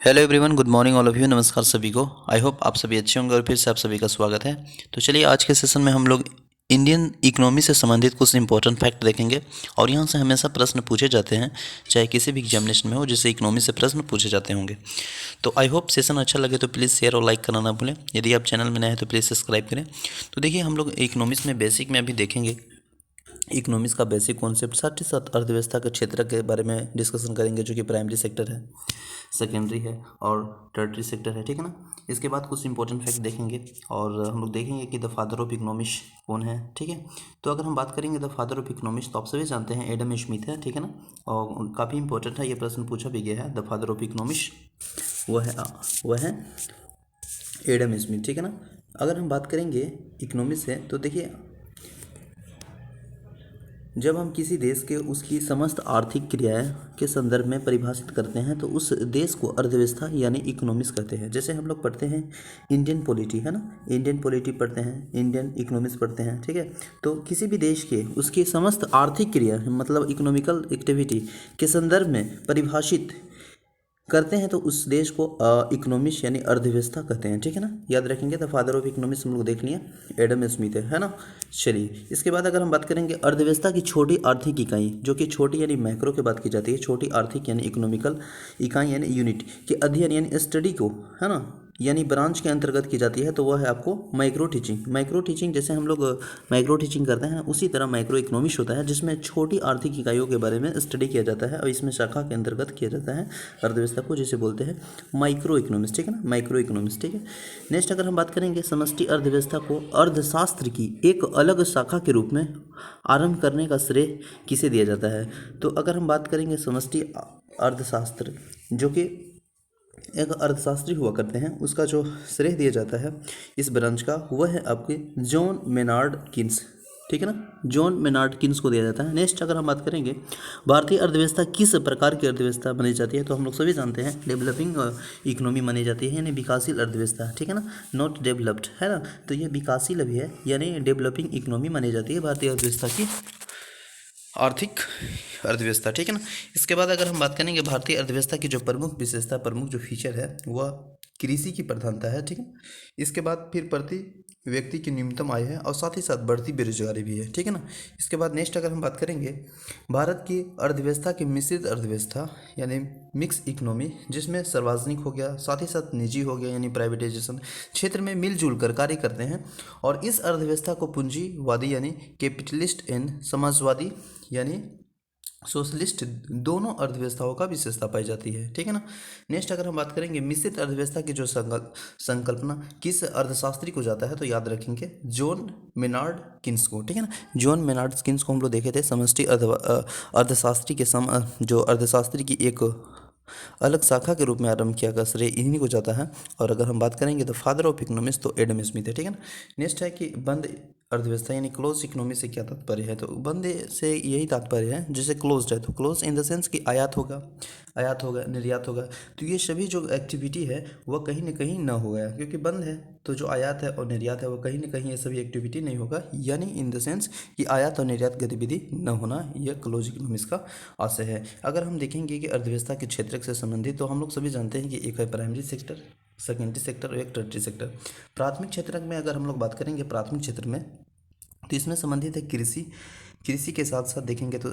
Hello everyone, good morning all of you. नमस्कार सभी को। आई होप आप सभी अच्छे होंगे और फिर से आप सभी का स्वागत है। तो चलिए आज के सेशन में हम लोग इंडियन इकोनॉमी से संबंधित कुछ इंपॉर्टेंट फैक्ट देखेंगे और यहाँ से हमेशा प्रश्न पूछे जाते हैं, चाहे किसी भी एग्जामिनेशन में हो जिससे इकोनॉमी से प्रश्न पूछे जाते होंगे। तो आई होप सेशन अच्छा लगे तो प्लीज़ शेयर और लाइक करना ना भूलें। यदि आप चैनल में नए हैं तो प्लीज़ सब्सक्राइब करें। तो देखिए, हम लोग इकोनॉमिक्स में बेसिक में अभी देखेंगे इकोनॉमिक्स का बेसिक कॉन्सेप्ट, साथ ही साथ अर्थव्यवस्था के क्षेत्र के बारे में डिस्कशन करेंगे, जो कि प्राइमरी सेक्टर है, सेकेंडरी है और टर्टरी सेक्टर है। ठीक है ना। इसके बाद कुछ इंपॉर्टेंट फैक्ट देखेंगे और हम लोग देखेंगे कि द फादर ऑफ इकोनॉमिक्स कौन है। ठीक है। तो अगर हम बात करेंगे द फादर ऑफ इकोनॉमिक्स, तो आप सभी जानते हैं एडम स्मिथ है। ठीक है ना। और काफ़ी इंपॉर्टेंट है, ये प्रश्न पूछा भी गया है। द फादर ऑफ इकोनॉमिक्स वह है एडम स्मिथ। ठीक है ना। अगर हम बात करेंगे इकोनॉमिक्स से, तो देखिए, जब हम किसी देश के उसकी समस्त आर्थिक क्रियाएं के संदर्भ में परिभाषित करते हैं तो उस देश को अर्थव्यवस्था यानी इकोनॉमिक्स कहते हैं। जैसे हम लोग पढ़ते हैं इंडियन पॉलिटी, है ना, इंडियन पॉलिटी पढ़ते हैं, इंडियन इकोनॉमिक्स पढ़ते हैं। ठीक है। तो किसी भी देश के उसकी समस्त आर्थिक क्रिया मतलब इकोनॉमिकल एक्टिविटी के संदर्भ में परिभाषित करते हैं तो उस देश को इकोनॉमिक्स यानी अर्थव्यवस्था कहते हैं। ठीक है ना। याद रखेंगे। द फादर ऑफ इकोनॉमिक्स हम लोग देख लिए एडम स्मिथ है ना। चलिए, इसके बाद अगर हम बात करेंगे अर्थव्यवस्था की छोटी आर्थिक इकाई, जो कि छोटी यानी मैक्रो की बात की जाती है, छोटी आर्थिक यानी इकोनॉमिकल इकाई यानी यूनिट के अध्ययन यानी स्टडी को, है ना, यानी ब्रांच के अंतर्गत की जाती है, तो वह है आपको माइक्रो टीचिंग। माइक्रो टीचिंग जैसे हम लोग माइक्रो टीचिंग करते हैं, उसी तरह माइक्रो इकोनॉमिक्स होता है, जिसमें छोटी आर्थिक इकाइयों के बारे में स्टडी किया जाता है और इसमें शाखा के अंतर्गत किया जाता है अर्थव्यवस्था को, जिसे बोलते हैं माइक्रो इकोनॉमिक्स। ठीक है ना, माइक्रो इकोनॉमिक्स। ठीक है। नेक्स्ट अगर हम बात करेंगे समष्टि अर्थव्यवस्था को अर्थशास्त्र की एक अलग शाखा के रूप में आरंभ करने का श्रेय किसे दिया जाता है। तो अगर हम बात करेंगे समष्टि अर्थशास्त्र, जो कि एक अर्थशास्त्री हुआ करते हैं, उसका जो श्रेय दिया जाता है इस ब्रांच का, वह है आपके जॉन मेनार्ड किन्स। ठीक है ना, जॉन मेनार्ड किन्स को दिया जाता है। नेक्स्ट अगर हम बात करेंगे भारतीय अर्थव्यवस्था किस प्रकार की अर्थव्यवस्था मानी जाती है, तो हम लोग सभी जानते हैं डेवलपिंग इकोनॉमी मानी जाती है, यानी विकासशील अर्थव्यवस्था। ठीक है ना, नॉट डेवलप्ड, है ना। तो ये विकासशील अभी है, यानी डेवलपिंग इकोनॉमी मानी जाती है भारतीय अर्थव्यवस्था की आर्थिक अर्थव्यवस्था। ठीक है ना। इसके बाद अगर हम बात करेंगे भारतीय अर्थव्यवस्था की जो प्रमुख विशेषता, प्रमुख जो फीचर है, वह कृषि की प्रधानता है। ठीक है। इसके बाद फिर प्रति व्यक्ति की न्यूनतम आय है और साथ ही साथ बढ़ती बेरोजगारी भी है। ठीक है ना। इसके बाद नेक्स्ट अगर हम बात करेंगे भारत की अर्थव्यवस्था की मिश्रित अर्थव्यवस्था यानी मिक्स इकोनॉमी, जिसमें सार्वजनिक हो गया, साथ ही साथ निजी हो गया यानी प्राइवेटाइजेशन, क्षेत्र में मिलजुल कर कार्य करते हैं। और इस अर्थव्यवस्था को पूंजीवादी यानी कैपिटलिस्ट एंड समाजवादी यानी सोशलिस्ट दोनों अर्थव्यवस्थाओं का विशेषता पाई जाती है। ठीक है ना। नेक्स्ट अगर हम बात करेंगे मिश्रित अर्थव्यवस्था की जो संकल्पना किस अर्थशास्त्री को जाता है, तो याद रखेंगे जॉन मेनार्ड किन्स को। ठीक है ना। जॉन मेनार्ड किन्स को हम लोग देखे थे समष्टि अर्थशास्त्री के जो अर्थशास्त्री की एक अलग शाखा के रूप में आरंभ किया का श्रेय इन्हीं को जाता है। और अगर हम बात करेंगे द फादर ऑफ इकोनॉमिक्स, तो एडम स्मिथ है। ठीक है ना। नेक्स्ट है कि बंद अर्थव्यवस्था यानी क्लोज इकोनॉमी से क्या तात्पर्य है, तो बंद से यही तात्पर्य है जैसे क्लोज्ड है, तो क्लोज इन द सेंस कि आयात होगा, निर्यात होगा, तो ये सभी जो एक्टिविटी है वह कहीं ना कहीं ना हो गया, क्योंकि बंद है तो जो आयात है और निर्यात है वह कहीं ना कहीं ये सभी एक्टिविटी नहीं होगा, यानी इन द सेंस कि आयात और निर्यात गतिविधि न होना, यह क्लोज इकोनॉमिक्स का आशय है। अगर हम देखेंगे कि अर्थव्यवस्था के क्षेत्र से संबंधित, तो हम लोग सभी जानते हैं कि एक है प्राइमरी सेक्टर, सेकेंडरी सेक्टर और एक टर्टरी सेक्टर। प्राथमिक क्षेत्र में अगर हम लोग बात करेंगे प्राथमिक क्षेत्र में, तो इसमें संबंधित है कृषि। कृषि के साथ साथ देखेंगे तो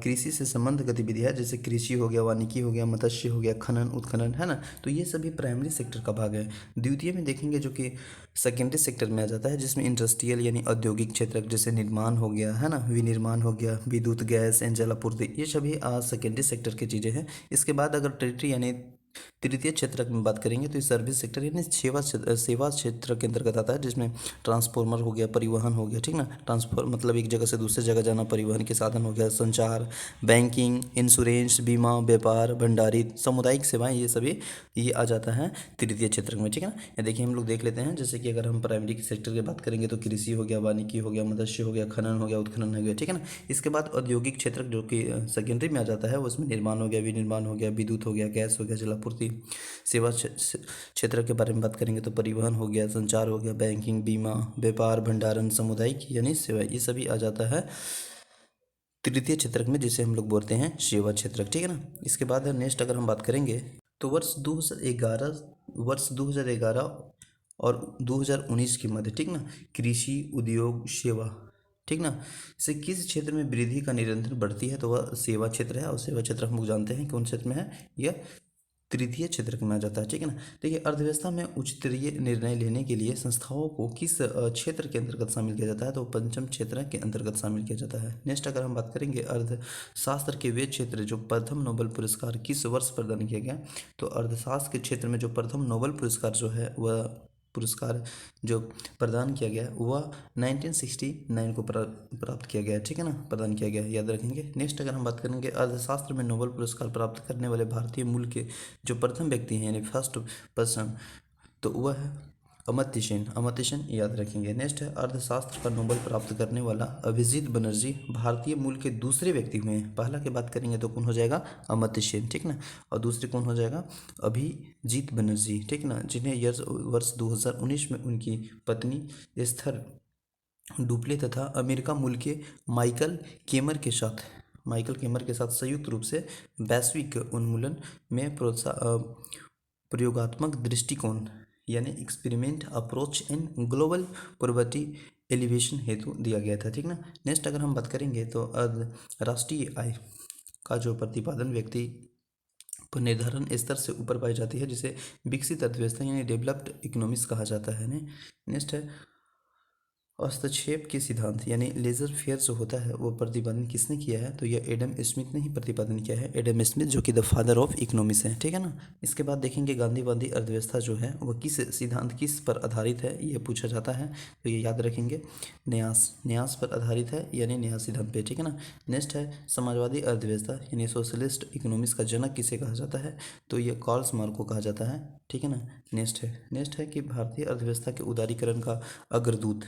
कृषि से संबंध गतिविधि है, जैसे कृषि हो गया, वानिकी हो गया, मत्स्य हो गया, खनन उत्खनन, है ना। तो ये सभी प्राइमरी सेक्टर का भाग है। द्वितीय में देखेंगे जो कि सेकेंडरी सेक्टर में आ जाता है, जिसमें इंडस्ट्रियल यानी औद्योगिक क्षेत्र, जैसे निर्माण हो गया, है ना, विनिर्माण हो गया, विद्युत, गैस एंड जलापूर्ति, ये सभी सेकेंडरी सेक्टर की चीज़ें हैं। इसके बाद अगर टेरिटरी यानी तृतीय क्षेत्र में बात करेंगे, तो ये सर्विस सेक्टर यानी सेवा क्षेत्र के अंतर्गत आता है, जिसमें ट्रांसफॉर्मर हो गया, परिवहन हो गया। ठीक ना, ट्रांसफॉर मतलब एक जगह से दूसरी जगह जाना, परिवहन के साधन हो गया, संचार, बैंकिंग, इंश्योरेंस, बीमा, व्यापार, भंडारित, सामुदायिक सेवाएं, ये सभी ये आ जाता है तृतीय क्षेत्र में। ठीक है ना। ये देखिए हम लोग देख लेते हैं, जैसे कि अगर हम प्राइमरी सेक्टर की बात करेंगे तो कृषि हो गया, वानिकी हो गया, मत्स्य हो गया, खनन हो गया, उत्खनन हो गया। ठीक है ना। इसके बाद औद्योगिक क्षेत्र जो कि सेकेंडरी में आ जाता है, उसमें निर्माण हो गया, विनिर्माण हो गया, विद्युत हो गया, गैस हो गया, जलापूर्ति। सेवा क्षेत्र के बारे में बात करेंगे तो परिवहन हो गया, संचार हो गया, बैंकिंग, बीमा, व्यापार, भंडारण, सामुदायिक यानी सेवा, ये सभी आ जाता है तृतीय क्षेत्र में, जिसे हम लोग बोलते हैं सेवा क्षेत्र। ठीक है ना। इसके बाद नेक्स्ट अगर हम बात करेंगे तो वर्ष 2011 और 2019 के मध्य, ठीक ना, कृषि, उद्योग, सेवा, ठीक ना, से किस क्षेत्र में वृद्धि का निरंतर बढ़ती है, तो वह सेवा क्षेत्र है। और सेवा क्षेत्र हम लोग जानते हैं कौन क्षेत्र में है, यह तृतीय क्षेत्र में आ जाता है, ठीक है ना। देखिए, अर्थव्यवस्था में उच्चस्तरीय निर्णय लेने के लिए संस्थाओं को किस क्षेत्र के अंतर्गत शामिल किया जाता है, तो पंचम क्षेत्र के अंतर्गत शामिल किया जाता है। नेक्स्ट अगर हम बात करेंगे अर्थशास्त्र के वे क्षेत्र जो प्रथम नोबेल पुरस्कार किस वर्ष प्रदान किया गया, तो अर्थशास्त्र के क्षेत्र में जो प्रथम नोबेल पुरस्कार जो है वह पुरस्कार जो प्रदान किया गया वह 1969 को प्राप्त किया गया, ठीक है ना, प्रदान किया गया, याद रखेंगे। नेक्स्ट अगर हम बात करेंगे अर्थशास्त्र में नोबेल पुरस्कार प्राप्त करने वाले भारतीय मूल के जो प्रथम व्यक्ति हैं यानी फर्स्ट पर्सन, तो वह है अमर्त्य सेन, अमर्त्य सेन, याद रखेंगे। नेक्स्ट है अर्थशास्त्र का नोबेल प्राप्त करने वाला अभिजीत बनर्जी भारतीय मूल के दूसरे व्यक्ति हुए हैं। पहला की बात करेंगे तो कौन हो जाएगा, अमर्त्य सेन, ठीक ना, और दूसरे कौन हो जाएगा, अभिजीत बनर्जी, ठीक ना, जिन्हें वर्ष 2019 में उनकी पत्नी एस्थर डुप्ले तथा अमेरिका मूल के माइकल केमर के साथ संयुक्त रूप से वैश्विक उन्मूलन में प्रयोगात्मक दृष्टिकोण यानी experiment approach in global poverty alleviation हेतु दिया गया था, ठीक ना। नेक्स्ट अगर हम बात करेंगे तो राष्ट्रीय आय का जो प्रतिपादन व्यक्ति पर निर्धारण स्तर से ऊपर पाई जाती है जिसे विकसित अर्थव्यवस्था यानी डेवलप्ड इकोनॉमिक्स कहा जाता है। नेक्स्ट है हस्तक्षेप के सिद्धांत यानी लेजर फेयर जो होता है वो प्रतिपादन किसने किया है, तो यह एडम स्मिथ ने ही प्रतिपादन किया है, एडम स्मिथ जो कि द फादर ऑफ इकोनॉमिक्स है, ठीक है ना। इसके बाद देखेंगे गांधीवादी अर्थव्यवस्था जो है वह किस पर आधारित है, यह पूछा जाता है, तो ये याद रखेंगे न्यास पर आधारित है यानी न्यास सिद्धांत पे, ठीक है ना। नेक्स्ट है समाजवादी अर्थव्यवस्था यानी सोशलिस्ट इकोनॉमिक्स का जनक किसे कहा जाता है, तो यह कार्ल मार्क्स को कहा जाता है, ठीक है ना। नेक्स्ट है कि भारतीय अर्थव्यवस्था के उदारीकरण का अग्रदूत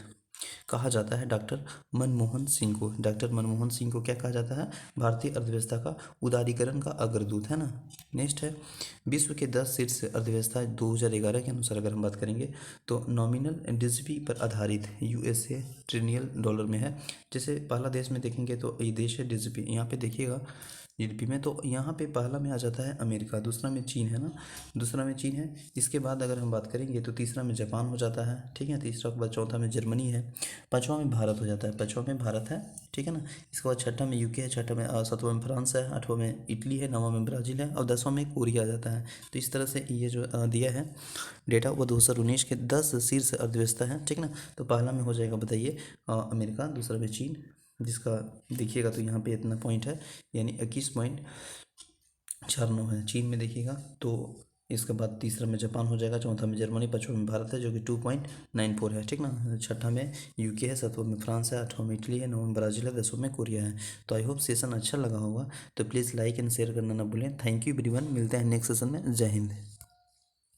कहा जाता है डॉक्टर मनमोहन सिंह को। डॉक्टर मनमोहन सिंह को क्या कहा जाता है, भारतीय अर्थव्यवस्था का उदारीकरण का अग्रदूत, है ना। नेक्स्ट है विश्व के 10 शीर्ष अर्थव्यवस्था 2011 के अनुसार अगर हम बात करेंगे तो नॉमिनल जीडीपी पर आधारित यूएसए ट्रिलियन डॉलर में है। जैसे पहला देश में देखेंगे तो ये देश है जीडीपी, यहाँ पे देखिएगा जीडीपी में, तो यहाँ पे पहला में आ जाता है अमेरिका, दूसरा में चीन है ना, दूसरा में चीन है। इसके बाद अगर हम बात करेंगे तो तीसरा में जापान हो जाता है, ठीक है, तीसरा के बाद चौथा में जर्मनी है, पाँचवा में भारत हो जाता है, पाँचवा में भारत है, ठीक है ना। इसके बाद छठा में यूके है, छठा में सातवां में फ्रांस है, आठवां में इटली है, नौवां में ब्राज़ील है और 10वां में कोरिया आ जाता है। तो इस तरह से ये जो दिया है डेटा वो 2019 के 10 शीर्ष अर्थव्यवस्था है, ठीक ना। तो पहला में हो जाएगा बताइए अमेरिका, दूसरा में चीन जिसका देखिएगा तो यहाँ पे इतना पॉइंट है यानी 21.49 है चीन में देखिएगा। तो इसके बाद तीसरा में जापान हो जाएगा, चौथा में जर्मनी, पाँचवा में भारत है जो कि 2.94 है, ठीक ना। छठा में यूके है, सातवां में फ्रांस है, आठवां में इटली है, नौवां में ब्राज़ील है, 10वां में कोरिया है। तो आई होप सेशन अच्छा लगा होगा, तो प्लीज़ लाइक एंड शेयर करना ना भूलें। थैंक यू एवरीवन, मिलते हैं नेक्स्ट सेशन में। जय हिंद।